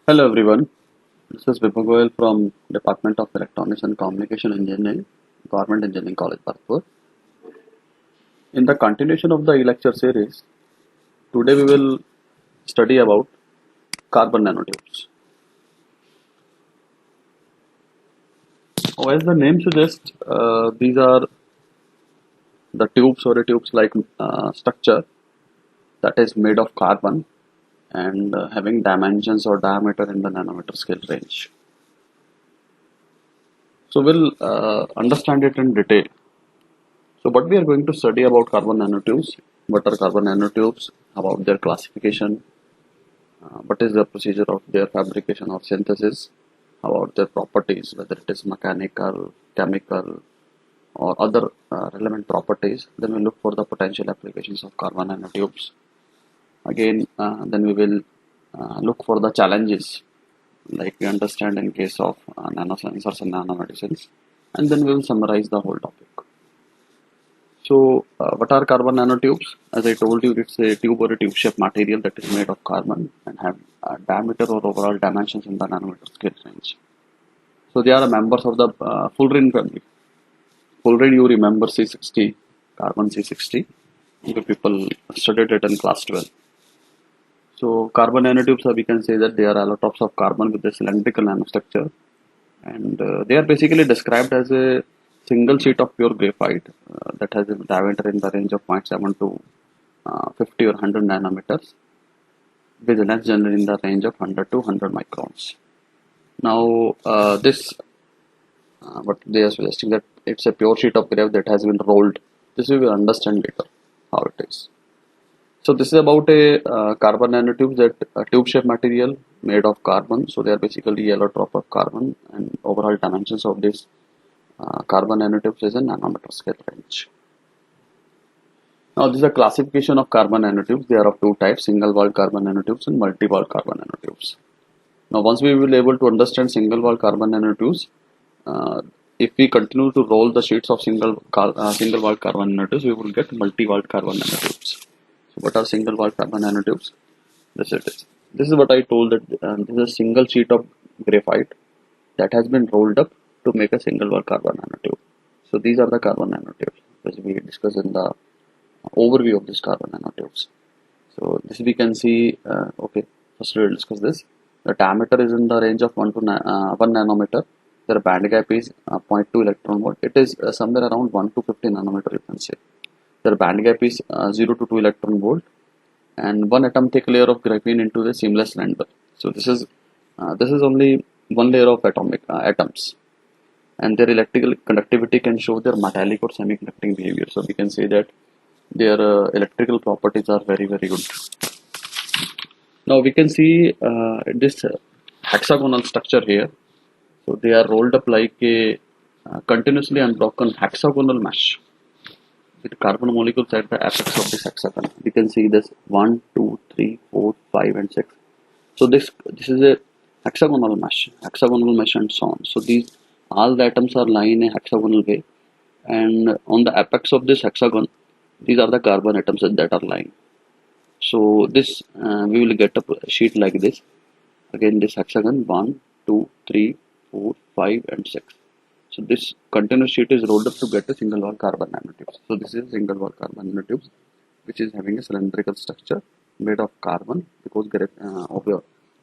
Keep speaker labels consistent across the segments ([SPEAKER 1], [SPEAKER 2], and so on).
[SPEAKER 1] Hello everyone, this is Vipul Goyal from Department of Electronics and Communication Engineering, Government Engineering College, Bhartpur. In the continuation of the e-lecture series, today we will study about carbon nanotubes. As the name suggests, these are the tubes or a tubes-like structure that is made of carbon and having dimensions or diameter in the nanometer scale range. So we'll understand it in detail. So what we are going to study about carbon nanotubes, what are carbon nanotubes, about their classification, what is the procedure of their fabrication or synthesis, about their properties, whether it is mechanical, chemical, or other relevant properties. Then we look for the potential applications of carbon nanotubes. Again, then we will look for the challenges, like we understand in case of nanosensors and nanomedicines, and then we will summarize the whole topic. So, what are carbon nanotubes? As I told you, it's a tube or a tube-shaped material that is made of carbon and have diameter or overall dimensions in the nanometer scale range. So, they are members of the fullerene family. Fullerene, you remember C60, carbon C60. You people studied it in class 12. So, carbon nanotubes, we can say that they are allotropes of carbon with a cylindrical nanostructure, and they are basically described as a single sheet of pure graphite that has a diameter in the range of 0.7 to 50 or 100 nanometers, with a length generally in the range of 100 to 100 microns. Now, what they are suggesting that it's a pure sheet of graphite that has been rolled. This we will understand later how it is. So this is about a carbon nanotube, that tube-shaped material made of carbon. So they are basically allotrope of carbon, and overall dimensions of this carbon nanotubes is in nanometer scale range. Now this is a classification of carbon nanotubes. They are of two types: single-walled carbon nanotubes and multi-walled carbon nanotubes. Now once we will able to understand single-walled carbon nanotubes, if we continue to roll the sheets of single-walled carbon nanotubes, we will get multi-walled carbon nanotubes. So what are single-walled carbon nanotubes? This it is. This is what I told, that this is a single sheet of graphite that has been rolled up to make a single-walled carbon nanotube. So these are the carbon nanotubes which we discussed in the overview of this carbon nanotubes. So this we can see. Okay, first we will discuss this. The diameter is in the range of 1 nanometer. Their band gap is 0.2 electron volt. It is somewhere around 1 to 50 nanometer, you can say. Their band gap is 0 to 2 electron volt, and one atom thick layer of graphene into the seamless cylinder. So this is only one layer of atoms, and their electrical conductivity can show their metallic or semiconducting behavior. So we can say that their electrical properties are very good. Now we can see this hexagonal structure here. So they are rolled up like a continuously unbroken hexagonal mesh with carbon molecules at the apex of this hexagon. We can see this 1, 2, 3, 4, 5, and 6. So this is a hexagonal mesh, and so on. So these all the atoms are lying in a hexagonal way, and on the apex of this hexagon, these are the carbon atoms that are lying. So this we will get a sheet like this. Again, this hexagon 1, 2, 3, 4, 5, and 6. So this continuous sheet is rolled up to get a single-walled carbon nanotubes. So this is single-walled carbon nanotubes, which is having a cylindrical structure made of carbon, because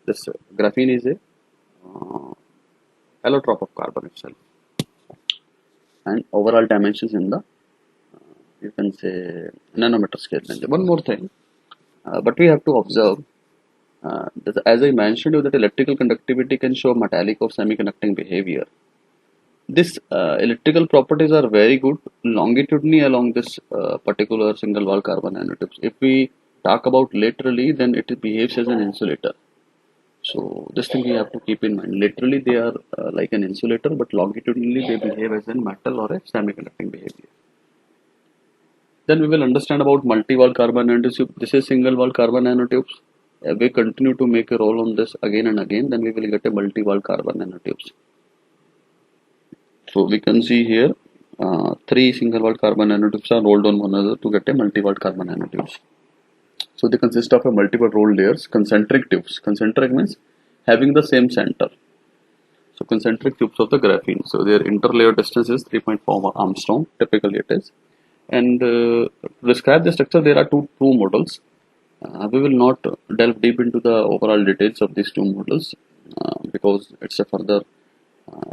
[SPEAKER 1] this graphene is a allotrope of carbon itself, and overall dimensions in the you can say nanometer scale range. One more thing, but we have to observe that, as I mentioned, that electrical conductivity can show metallic or semiconducting behavior. This electrical properties are very good longitudinally along this particular single-walled carbon nanotubes. If we talk about laterally, then it behaves as an insulator. So this thing we have to keep in mind. Laterally they are like an insulator, but longitudinally they behave as a metal or a semiconducting behavior. Then we will understand about multi-walled carbon nanotubes. This is single-walled carbon nanotubes. We continue to make a roll on this again and again, then we will get a multi-walled carbon nanotubes. So we can see here 3 single-walled carbon nanotubes are rolled on one another to get a multi-walled carbon nanotubes. So they consist of a multiple rolled layers, concentric tubes. Concentric means having the same center. So concentric tubes of the graphene. So their interlayer distance is 3.4 Armstrong, typically it is. And to describe the structure, there are two models. We will not delve deep into the overall details of these two models because it's a further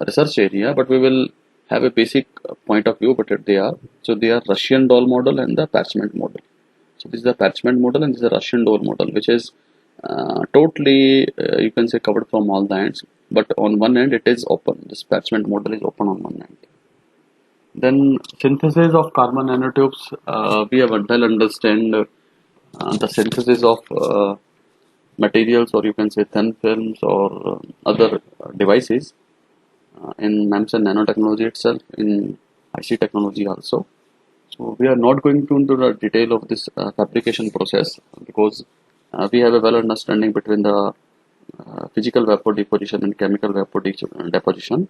[SPEAKER 1] research area, but we will have a basic point of view what they are. So they are Russian doll model and the parchment model. So this is the parchment model and this is the Russian doll model, which is totally you can say covered from all the ends, but on one end it is open. This parchment model is open on one end. Then synthesis of carbon nanotubes, we have well understand the synthesis of materials, or you can say thin films or other devices in MEMS and nanotechnology itself, in IC technology also. So we are not going into the detail of this fabrication process because we have a well understanding between the physical vapor deposition and chemical vapor deposition.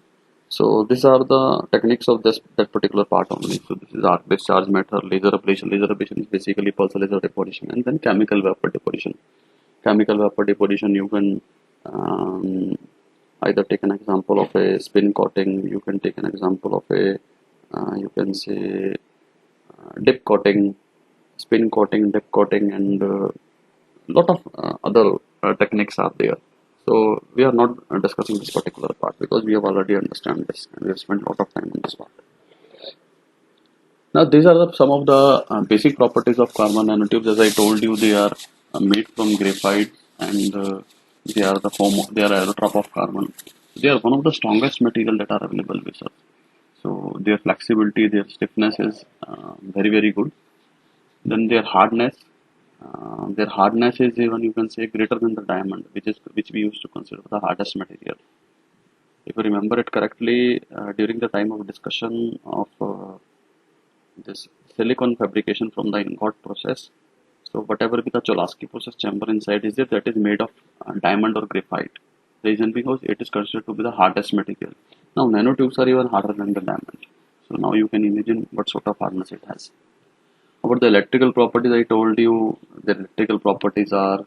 [SPEAKER 1] So these are the techniques of that particular part only. So this is arc-based charge matter, laser ablation. Laser ablation is basically pulse laser deposition, and then chemical vapor deposition. Chemical vapor deposition, you can either take an example of a spin coating, you can take an example of a you can say dip coating, spin coating, dip coating, and lot of other techniques are there. So we are not discussing this particular part because we have already understand this and we have spent a lot of time on this part. Now these are some of the basic properties of carbon nanotubes. As I told you, they are made from graphite and they are they are allotrope of carbon. They are one of the strongest material that are available with us. So their flexibility, their stiffness is very good. Then their hardness is even you can say greater than the diamond, which we used to consider the hardest material. If you remember it correctly, during the time of discussion of this silicon fabrication from the ingot process, so whatever be the Cholesky process chamber inside is there, that is made of diamond or graphite. Reason because it is considered to be the hardest material. Now nanotubes are even harder than the diamond. So now you can imagine what sort of hardness it has. About the electrical properties, I told you the electrical properties are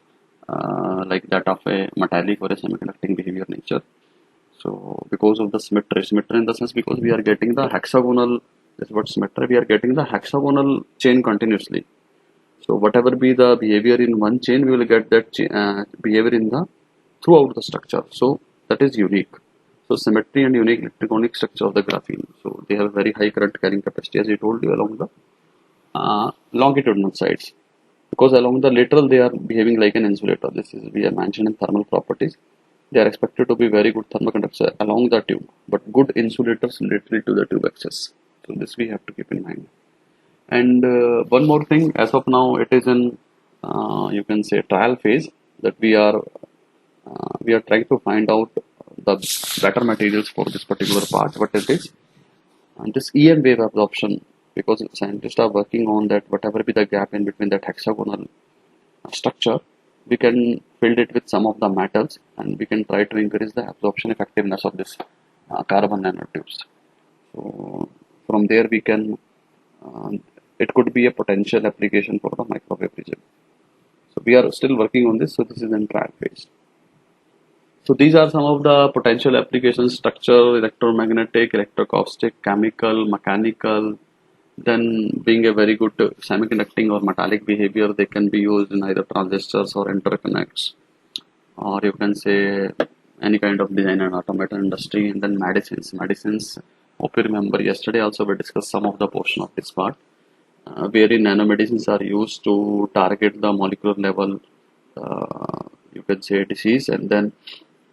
[SPEAKER 1] like that of a metallic or a semiconducting behavior nature. So because of the symmetry in the sense because we are getting the hexagonal, that's what symmetry, we are getting the hexagonal chain continuously. So whatever be the behavior in one chain, we will get that behavior in the throughout the structure. So that is unique. So symmetry and unique electronic structure of the graphene. So they have very high current carrying capacity, as I told you, along the longitudinal sides, because along the lateral they are behaving like an insulator. This is we have mentioned in thermal properties. They are expected to be very good thermal conductors along the tube, but good insulators laterally to the tube axis. So this we have to keep in mind. And one more thing, as of now, it is in you can say trial phase that we are trying to find out the better materials for this particular part. What it is, and this EM wave absorption, because scientists are working on that, whatever be the gap in between that hexagonal structure, we can fill it with some of the metals and we can try to increase the absorption effectiveness of this carbon nanotubes. So from there we can, it could be a potential application for the microwave region. So we are still working on this, so this is in trial phase. So these are some of the potential applications: structural, electromagnetic, electroacoustic, chemical, mechanical. Then being a very good semiconducting or metallic behavior, they can be used in either transistors or interconnects, or you can say any kind of design and automation industry. And then medicines, hope you remember yesterday also we discussed some of the portion of this part, wherein nanomedicines are used to target the molecular level you can say disease, and then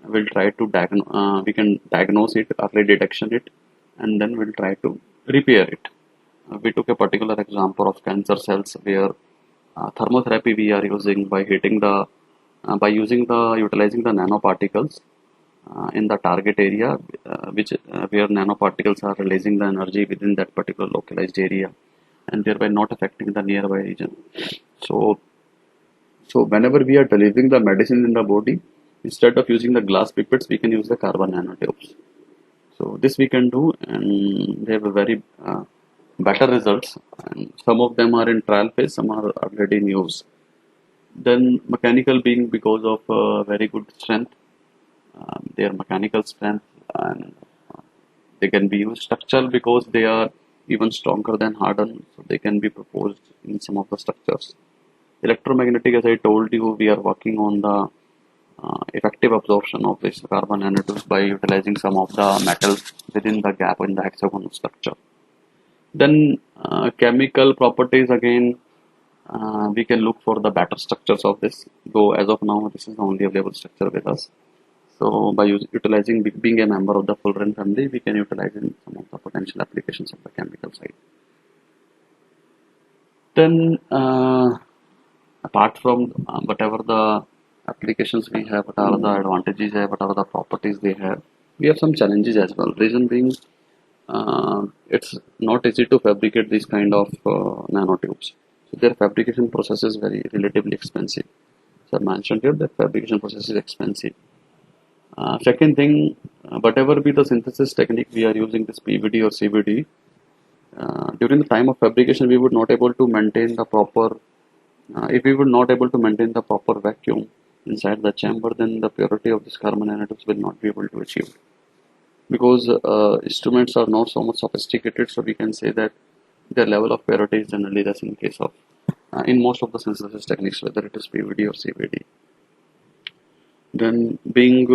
[SPEAKER 1] we'll try to we can diagnose it, early detection it, and then we'll try to repair it. We took a particular example of cancer cells where thermotherapy we are using by hitting the by utilizing the nanoparticles in the target area, which where nanoparticles are releasing the energy within that particular localized area, and thereby not affecting the nearby region. So whenever we are delivering the medicine in the body, instead of using the glass pipettes, we can use the carbon nanotubes. So this we can do, and they have a very better results. And some of them are in trial phase, some are already in use. Then mechanical being because of very good strength, their mechanical strength, and they can be used structural because they are even stronger than hardened, so they can be proposed in some of the structures. Electromagnetic, as I told you, we are working on the effective absorption of this carbon nanotubes by utilizing some of the metals within the gap in the hexagonal structure. Then chemical properties, again, we can look for the better structures of this, though as of now this is the only available structure with us. So by utilizing being a member of the fullerene family, we can utilize in some of the potential applications of the chemical side. Then apart from whatever the applications we have, what are the advantages have, what are the properties they have, we have some challenges as well. Reason being, it's not easy to fabricate these kind of nanotubes. So their fabrication process is very relatively expensive. So I mentioned here that fabrication process is expensive. Second thing, whatever be the synthesis technique we are using, this PVD or CVD, during the time of fabrication we would not able to maintain the proper if we would not able to maintain the proper vacuum inside the chamber, then the purity of these carbon nanotubes will not be able to achieve, because instruments are not so much sophisticated, so we can say that their level of purity is generally less in case of in most of the synthesis techniques, whether it is PVD or CVD. Then being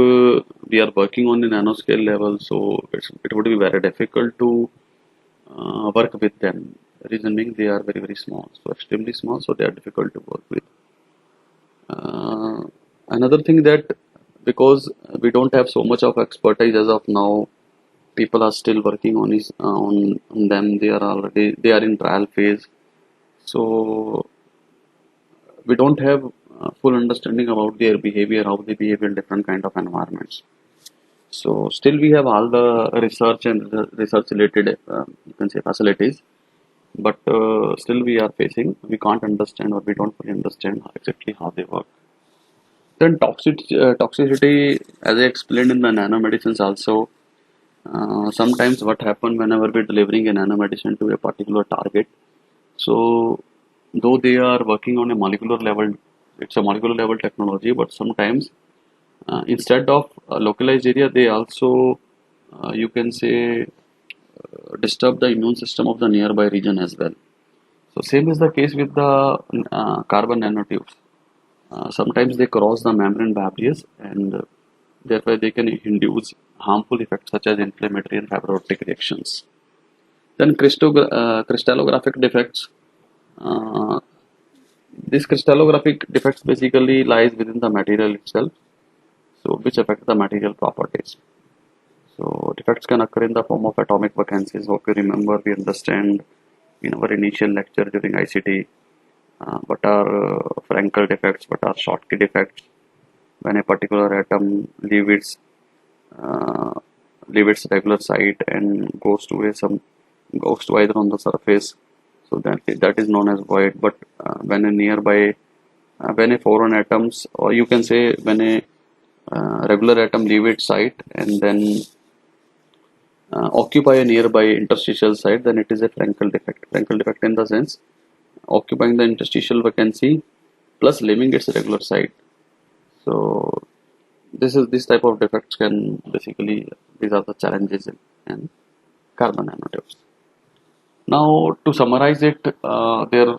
[SPEAKER 1] we are working on the nanoscale level, so it would be very difficult to work with them. Reason being, they are very small, so extremely small, so they are difficult to work with. Another thing that because we don't have so much of expertise as of now, people are still working on on them. They are in trial phase, so we don't have full understanding about their behavior, how they behave in different kind of environments. So still we have all the research and research related you can say facilities, but still we can't understand, or we don't fully understand exactly how they work. Then toxicity, as I explained in the nanomedicines also, sometimes what happen whenever we're delivering a nanomedicine to a particular target, so though they are working on a molecular level, it's a molecular level technology, but sometimes instead of localized area, they also you can say disturb the immune system of the nearby region as well. So same is the case with the carbon nanotubes. Sometimes they cross the membrane barriers, and thereby they can induce harmful effects such as inflammatory and fibrotic reactions. Then crystallographic defects. Uh, these crystallographic defects basically lies within the material itself, so which affect the material properties. So defects can occur in the form of atomic vacancies. Hope you remember, we understand in our initial lecture during ICT what are Frankel defects, what are Schottky defects. When a particular atom uh, leave its regular site and goes to either on the surface, so that is known as void. But when a nearby when a foreign atoms, or you can say when a regular atom leave its site and then occupy a nearby interstitial site, then it is a Frankel defect. Frankel defect in the sense occupying the interstitial vacancy plus leaving its regular site. So this type of defects can basically, these are the challenges in carbon nanotubes. Now to summarize it, there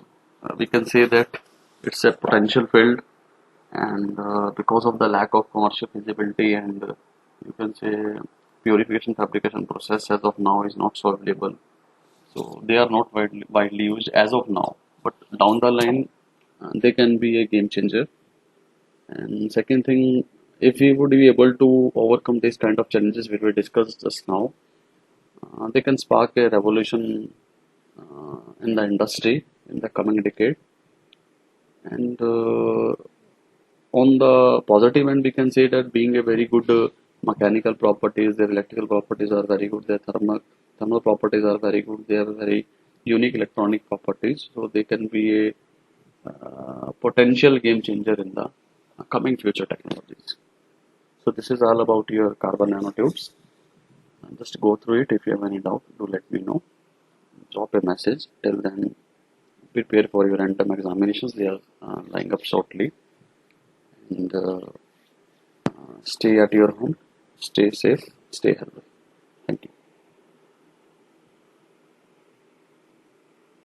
[SPEAKER 1] we can say that it's a potential field, and because of the lack of commercial feasibility and you can say purification fabrication process as of now is not so available, so they are not widely used as of now, but down the line they can be a game changer. And second thing, if we would be able to overcome these kind of challenges which we discussed just now, they can spark a revolution in the industry in the coming decade. And on the positive end, we can say that being a very good mechanical properties, their electrical properties are very good, their thermal properties are very good, they have very unique electronic properties, so they can be a potential game changer in the coming future technologies. So this is all about your carbon nanotubes. Just go through it. If you have any doubt, do let me know. Drop a message. Till then, prepare for your random examinations. They are lying up shortly. And stay at your home, stay safe, stay healthy.